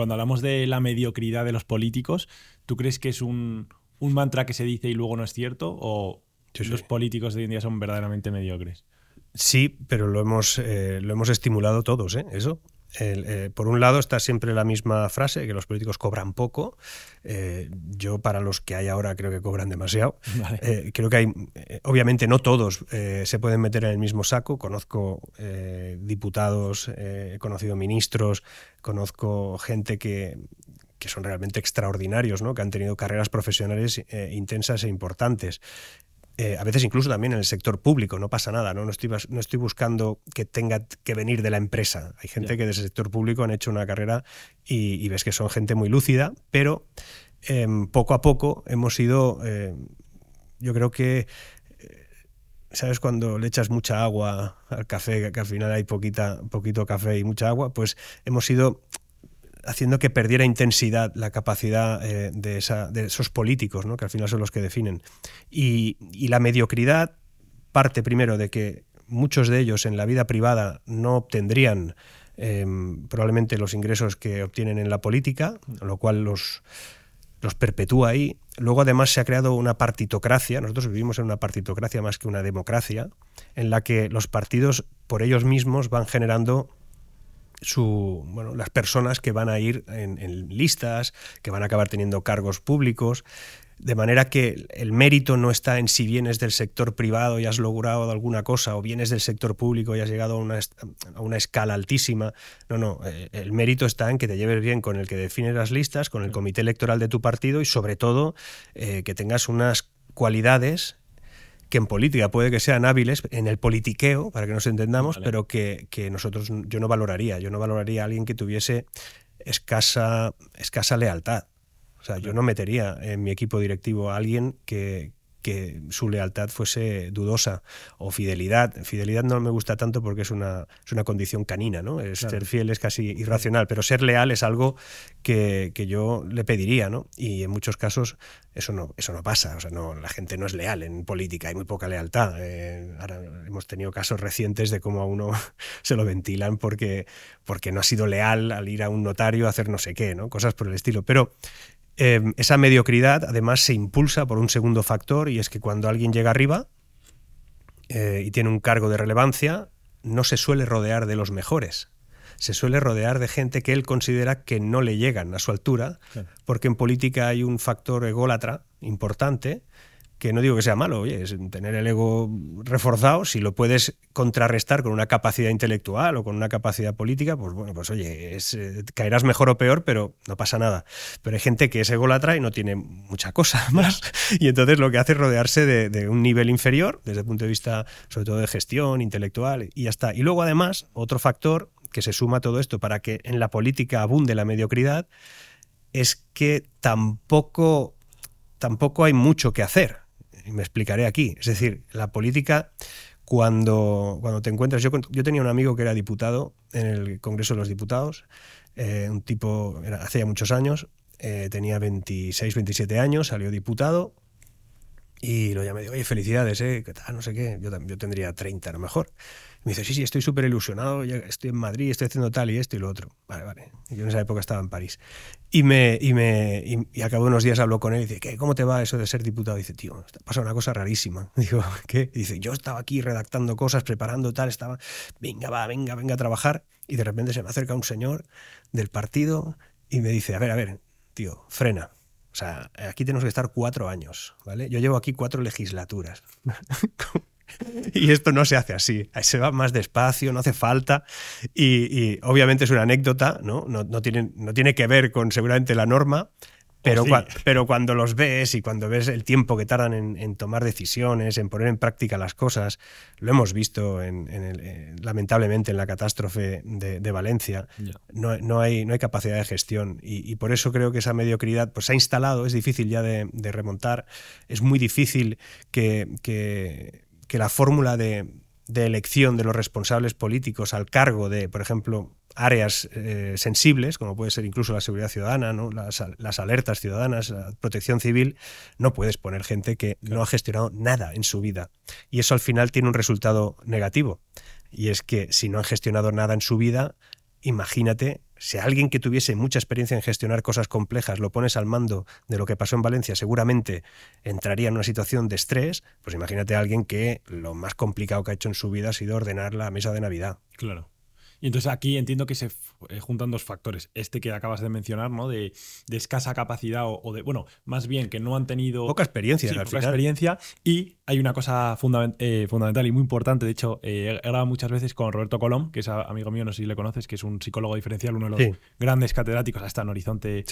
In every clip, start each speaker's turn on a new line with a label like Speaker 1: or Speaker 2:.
Speaker 1: cuando hablamos de la mediocridad de los políticos, ¿tú crees que es un mantra que se dice y luego no es cierto? ¿O los políticos de hoy en día son verdaderamente mediocres?
Speaker 2: Sí, pero lo hemos estimulado todos, eso. Por un lado está siempre la misma frase, que los políticos cobran poco. Yo, para los que hay ahora, creo que cobran demasiado. Vale. Creo que hay, obviamente no todos se pueden meter en el mismo saco. Conozco diputados, he conocido ministros, conozco gente que son realmente extraordinarios, ¿no? Que han tenido carreras profesionales intensas e importantes. A veces incluso también en el sector público, no pasa nada, ¿no? No estoy buscando que tenga que venir de la empresa. Hay gente que desde el sector público han hecho una carrera y ves que son gente muy lúcida, pero poco a poco hemos ido, yo creo que, ¿sabes? Cuando le echas mucha agua al café, que al final hay poquito café y mucha agua, pues hemos ido haciendo que perdiera intensidad la capacidad de esos políticos, ¿no? Que al final son los que definen. Y la mediocridad parte primero de que muchos de ellos en la vida privada no obtendrían probablemente los ingresos que obtienen en la política, lo cual los perpetúa ahí. Luego además se ha creado una partitocracia, nosotros vivimos en una partitocracia más que una democracia, en la que los partidos por ellos mismos van generando las personas que van a ir en listas, que van a acabar teniendo cargos públicos, de manera que el mérito no está en si vienes del sector privado y has logrado alguna cosa, o vienes del sector público y has llegado a una escala altísima. No, el mérito está en que te lleves bien con el que define las listas, con el comité electoral de tu partido y sobre todo que tengas unas cualidades que en política puede que sean hábiles, en el politiqueo, para que nos entendamos, vale, pero que yo no valoraría. Yo no valoraría a alguien que tuviese escasa lealtad. O sea, yo no metería en mi equipo directivo a alguien que su lealtad fuese dudosa, o fidelidad. Fidelidad no me gusta tanto porque es una condición canina, ¿no? Ser fiel es casi irracional, pero ser leal es algo que yo le pediría, ¿no? Y en muchos casos eso no pasa. O sea, la gente no es leal en política, hay muy poca lealtad. Ahora hemos tenido casos recientes de cómo a uno se lo ventilan porque no ha sido leal al ir a un notario a hacer no sé qué, ¿no? Cosas por el estilo. Pero esa mediocridad además se impulsa por un segundo factor, y es que cuando alguien llega arriba y tiene un cargo de relevancia, no se suele rodear de los mejores. Se suele rodear de gente que él considera que no le llegan a su altura, claro, porque en política hay un factor ególatra importante, que no digo que sea malo, oye, es tener el ego reforzado. Si lo puedes contrarrestar con una capacidad intelectual o con una capacidad política, pues bueno, pues oye, caerás mejor o peor, pero no pasa nada. Pero hay gente que es ególatra y no tiene mucha cosa más, y entonces lo que hace es rodearse de un nivel inferior, desde el punto de vista sobre todo de gestión, intelectual, y ya está. Y luego además, otro factor que se suma a todo esto para que en la política abunde la mediocridad, es que tampoco hay mucho que hacer. Y me explicaré aquí. Es decir, la política, cuando te encuentras... Yo tenía un amigo que era diputado en el Congreso de los Diputados, un tipo, hace ya muchos años, tenía 26, 27 años, salió diputado, y lo llamé, oye, felicidades, ¿qué tal? No sé qué. Yo tendría 30 a lo mejor. Me dice, sí, estoy súper ilusionado, ya estoy en Madrid, estoy haciendo tal y esto y lo otro. Vale. Yo en esa época estaba en París. Y al cabo de unos días habló con él y dice, ¿cómo te va eso de ser diputado? Y dice, tío, pasa una cosa rarísima. Digo, ¿qué? Y dice, yo estaba aquí redactando cosas, preparando tal, venga a trabajar. Y de repente se me acerca un señor del partido y me dice, a ver, tío, frena. O sea, aquí tenemos que estar 4 años, ¿vale? Yo llevo aquí 4 legislaturas. Y esto no se hace así, se va más despacio, no hace falta, y obviamente es una anécdota, ¿no? No tiene que ver con seguramente la norma, pero, sí, pero cuando los ves y cuando ves el tiempo que tardan en tomar decisiones, en poner en práctica las cosas, lo hemos visto lamentablemente en la catástrofe de Valencia, no hay capacidad de gestión, y por eso creo que esa mediocridad pues se ha instalado, es difícil ya de remontar, es muy difícil que la fórmula de elección de los responsables políticos al cargo de, por ejemplo, áreas sensibles, como puede ser incluso la seguridad ciudadana, ¿no? las alertas ciudadanas, la protección civil, no puedes poner gente que no ha gestionado nada en su vida. Y eso al final tiene un resultado negativo. Y es que si no han gestionado nada en su vida, imagínate si a alguien que tuviese mucha experiencia en gestionar cosas complejas lo pones al mando de lo que pasó en Valencia, seguramente entraría en una situación de estrés. Pues imagínate a alguien que lo más complicado que ha hecho en su vida ha sido ordenar la mesa de Navidad.
Speaker 1: Claro. Y entonces aquí entiendo que se juntan dos factores. Este que acabas de mencionar, ¿no? De escasa capacidad o de, bueno, más bien que no han tenido...
Speaker 2: Poca experiencia,
Speaker 1: sí,
Speaker 2: al
Speaker 1: poca
Speaker 2: final.
Speaker 1: experiencia. Y hay una cosa fundamental y muy importante. De hecho, he grabado muchas veces con Roberto Colom, que es amigo mío, no sé si le conoces, que es un psicólogo diferencial, uno de los grandes catedráticos, hasta en Horizonte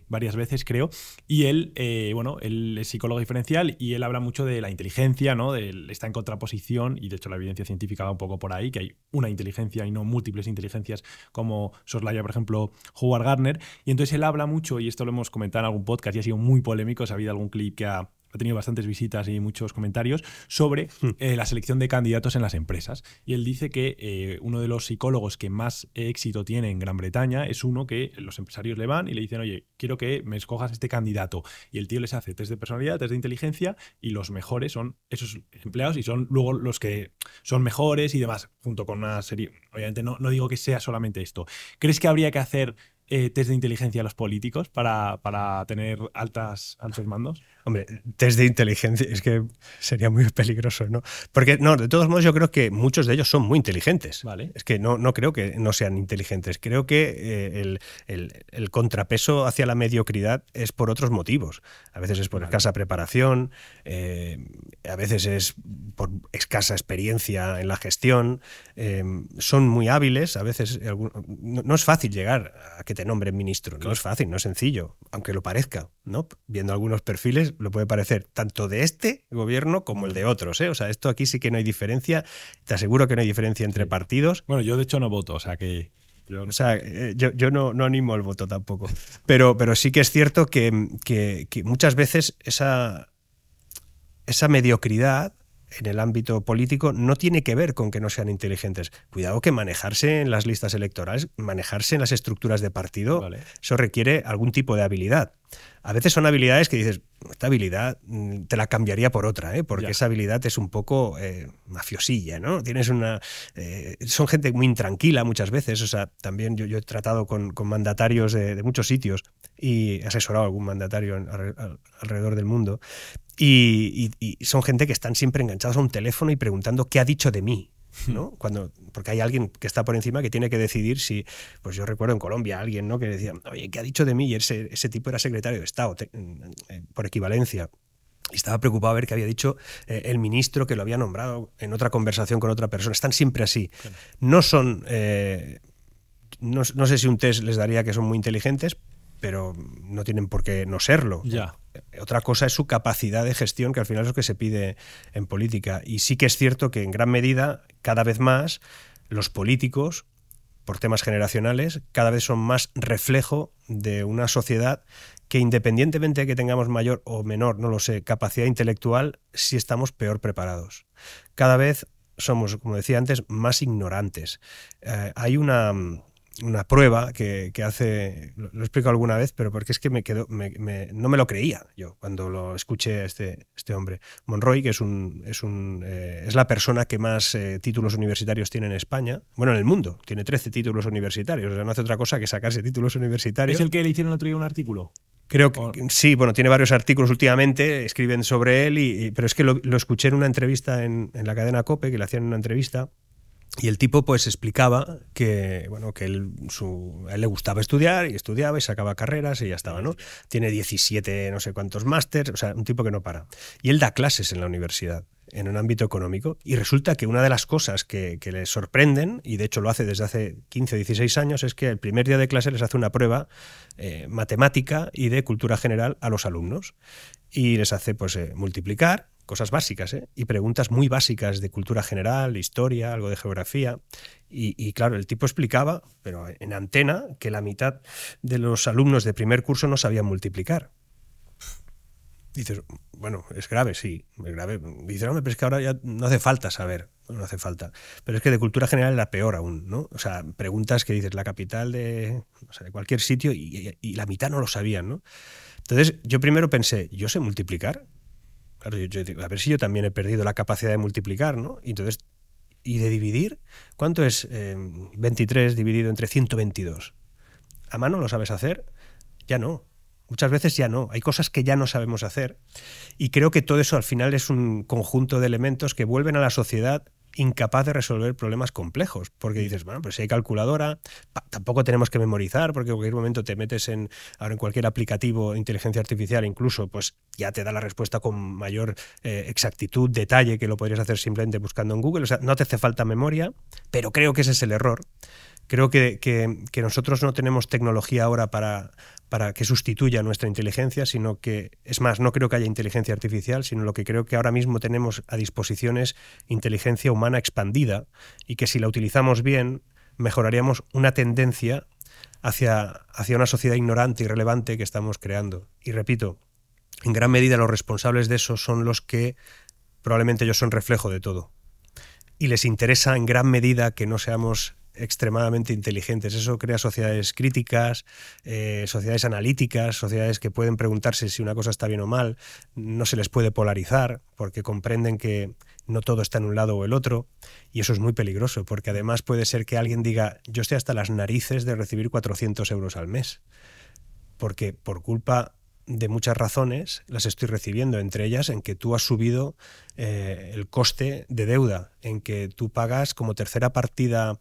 Speaker 1: varias veces, creo. Y él, él es psicólogo diferencial y él habla mucho de la inteligencia, ¿no? Está en contraposición, y de hecho la evidencia científica va un poco por ahí, que hay una inteligencia y no múltiples inteligencias, como soslaya, por ejemplo, Howard Gardner. Y entonces él habla mucho, y esto lo hemos comentado en algún podcast y ha sido muy polémico, ha habido algún clip que ha tenido bastantes visitas y muchos comentarios sobre la selección de candidatos en las empresas. Y él dice que uno de los psicólogos que más éxito tiene en Gran Bretaña es uno que los empresarios le van y le dicen, oye, quiero que me escojas este candidato. Y el tío les hace test de personalidad, test de inteligencia, y los mejores son esos empleados y son luego los que son mejores y demás, junto con una serie. Obviamente no digo que sea solamente esto. ¿Crees que habría que hacer test de inteligencia a los políticos para tener altos mandos?
Speaker 2: Hombre, test de inteligencia es que sería muy peligroso, ¿no? Porque, no, de todos modos, yo creo que muchos de ellos son muy inteligentes.
Speaker 1: Vale.
Speaker 2: Es que no creo que no sean inteligentes. Creo que el contrapeso hacia la mediocridad es por otros motivos. A veces es por escasa preparación, a veces es por escasa experiencia en la gestión. Son muy hábiles, a veces no es fácil llegar a que te nombren ministro. No es fácil, no es sencillo, aunque lo parezca, ¿no? Viendo algunos perfiles lo puede parecer tanto de este gobierno como el de otros, ¿eh? O sea, esto aquí sí que no hay diferencia. Te aseguro que no hay diferencia entre partidos.
Speaker 1: Bueno, yo de hecho no voto, o sea que...
Speaker 2: Yo no animo al voto tampoco. Pero sí que es cierto que muchas veces esa mediocridad en el ámbito político no tiene que ver con que no sean inteligentes. Cuidado que manejarse en las listas electorales, manejarse en las estructuras de partido, eso requiere algún tipo de habilidad. A veces son habilidades que dices, esta habilidad te la cambiaría por otra, porque esa habilidad es un poco mafiosilla, ¿no? Tienes son gente muy intranquila muchas veces. O sea, también yo he tratado con mandatarios de muchos sitios y he asesorado a algún mandatario alrededor del mundo. Y son gente que están siempre enganchados a un teléfono y preguntando qué ha dicho de mí, ¿no? Porque hay alguien que está por encima que tiene que decidir si... Pues yo recuerdo en Colombia a alguien, ¿no?, que decía, oye, ¿qué ha dicho de mí? Y ese tipo era secretario de Estado, por equivalencia. Y estaba preocupado a ver qué había dicho el ministro que lo había nombrado en otra conversación con otra persona. Están siempre así. Claro. No son... no sé si un test les daría que son muy inteligentes, pero no tienen por qué no serlo.
Speaker 1: Ya.
Speaker 2: Otra cosa es su capacidad de gestión, que al final es lo que se pide en política. Y sí que es cierto que en gran medida, cada vez más, los políticos, por temas generacionales, cada vez son más reflejo de una sociedad que, independientemente de que tengamos mayor o menor, no lo sé, capacidad intelectual, sí estamos peor preparados. Cada vez somos, como decía antes, más ignorantes. Hay una prueba que hace, lo he explicado alguna vez, pero porque es que no me lo creía yo cuando lo escuché a este hombre. Monroy, que es la persona que más títulos universitarios tiene en España, bueno, en el mundo, tiene 13 títulos universitarios, o sea, no hace otra cosa que sacarse títulos universitarios.
Speaker 1: ¿Es el que le hicieron otro día un artículo?
Speaker 2: Creo que sí, bueno, tiene varios artículos últimamente, escriben sobre él, pero es que lo escuché en una entrevista en la cadena COPE, que le hacían una entrevista. Y el tipo pues explicaba que, bueno, que a él le gustaba estudiar y estudiaba y sacaba carreras y ya estaba, ¿no? Tiene 17 no sé cuántos másters, o sea, un tipo que no para. Y él da clases en la universidad, en un ámbito económico, y resulta que una de las cosas que le sorprenden, y de hecho lo hace desde hace 15 o 16 años, es que el primer día de clase les hace una prueba matemática y de cultura general a los alumnos. Y les hace pues multiplicar, cosas básicas, y preguntas muy básicas de cultura general, historia, algo de geografía. Y claro, el tipo explicaba, pero en antena, que la mitad de los alumnos de primer curso no sabían multiplicar. Dices, bueno, es grave, sí, es grave. Dices, no, pero es que ahora ya no hace falta saber, no hace falta. Pero es que de cultura general era peor aún, ¿no? O sea, preguntas que dices, la capital de cualquier sitio y la mitad no lo sabían, ¿no? Entonces, yo primero pensé, ¿yo sé multiplicar? Claro, yo digo, a ver si yo también he perdido la capacidad de multiplicar, ¿no? Y entonces, ¿y de dividir? ¿Cuánto es 23 dividido entre 122? a mano lo sabes hacer, ya no. Muchas veces ya no. Hay cosas que ya no sabemos hacer. Y creo que todo eso al final es un conjunto de elementos que vuelven a la sociedad incapaz de resolver problemas complejos. Porque dices, bueno, pues si hay calculadora, tampoco tenemos que memorizar, porque en cualquier momento te metes ahora en cualquier aplicativo de inteligencia artificial, incluso, pues ya te da la respuesta con mayor exactitud, detalle, que lo podrías hacer simplemente buscando en Google. O sea, no te hace falta memoria, pero creo que ese es el error. Creo que nosotros no tenemos tecnología ahora para que sustituya nuestra inteligencia, sino que, es más, no creo que haya inteligencia artificial, sino lo que creo que ahora mismo tenemos a disposición es inteligencia humana expandida, y que si la utilizamos bien, mejoraríamos una tendencia hacia una sociedad ignorante y irrelevante que estamos creando. Y repito, en gran medida los responsables de eso son los que probablemente ellos son reflejo de todo. Y les interesa en gran medida que no seamos extremadamente inteligentes. Eso crea sociedades críticas, sociedades analíticas, sociedades que pueden preguntarse si una cosa está bien o mal. No se les puede polarizar porque comprenden que no todo está en un lado o el otro, y eso es muy peligroso, porque además puede ser que alguien diga, yo estoy hasta las narices de recibir 400 euros al mes, porque por culpa de muchas razones las estoy recibiendo, entre ellas en que tú has subido el coste de deuda, en que tú pagas como tercera partida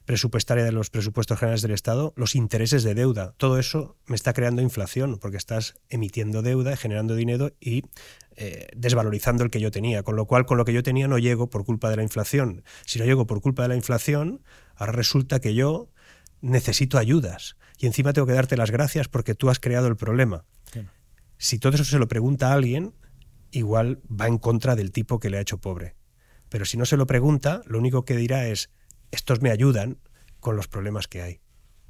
Speaker 2: presupuestaria de los presupuestos generales del Estado los intereses de deuda. Todo eso me está creando inflación, porque estás emitiendo deuda, generando dinero y desvalorizando el que yo tenía, con lo cual con lo que yo tenía no llego por culpa de la inflación. Si no llego por culpa de la inflación, ahora resulta que yo necesito ayudas y encima tengo que darte las gracias porque tú has creado el problema. Claro. Si todo eso se lo pregunta a alguien, igual va en contra del tipo que le ha hecho pobre. Pero si no se lo pregunta, lo único que dirá es, estos me ayudan con los problemas que hay.